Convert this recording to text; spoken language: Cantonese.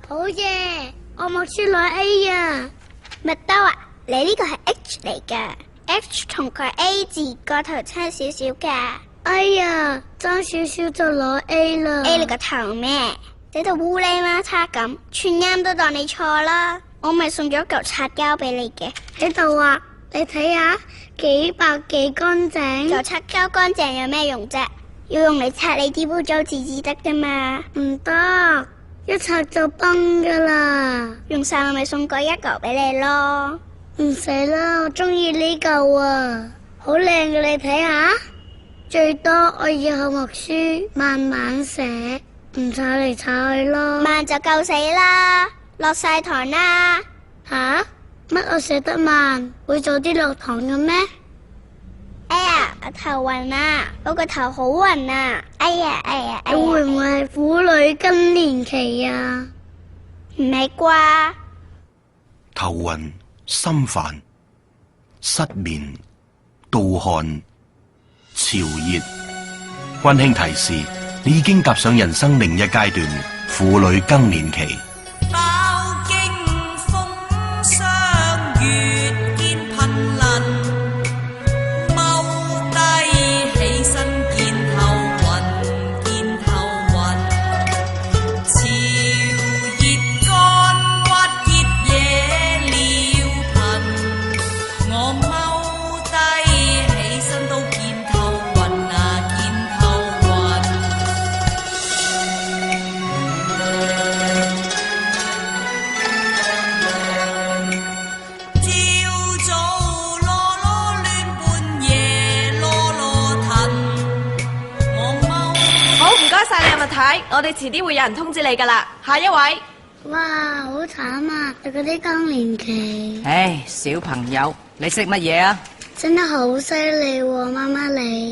好嘢，我默書攞 A 啊！麥兜啊，你呢個係 H 嚟㗎 ，H 同佢 A 字個頭差少少㗎。哎呀，爭少少就攞 A 啦。A 你個頭咩？你度烏哩媽叉咁，全啱都當你錯啦。我咪送咗嚿擦膠俾你嘅，喺度啊，你睇下幾白幾乾淨。嚿擦膠乾淨有咩用啫？要用嚟擦你啲污糟字至得噶嘛？唔得，一擦就崩噶啦。用晒我咪送過一嚿俾你咯。唔使啦，我中意呢嚿啊，好靚嘅，你睇下。最多我以後默書慢慢寫，唔踩嚟踩去咯。慢就夠死啦，落晒堂啦。吓？乜我寫得慢，會早啲落堂嘅咩？哎呀，我頭暈啊，我個頭好暈啊！哎呀，你會唔會係婦女更年期啊？唔係啩？頭暈、心煩、失眠、盜汗、潮熱。溫馨提示：你已經踏上人生另一階段，婦女更年期。睇，我哋遲啲會有人通知你噶啦。下一位。哇，好慘啊！你嗰啲更年期。唉，小朋友，你識乜嘢啊？真係好犀利喎，媽媽你。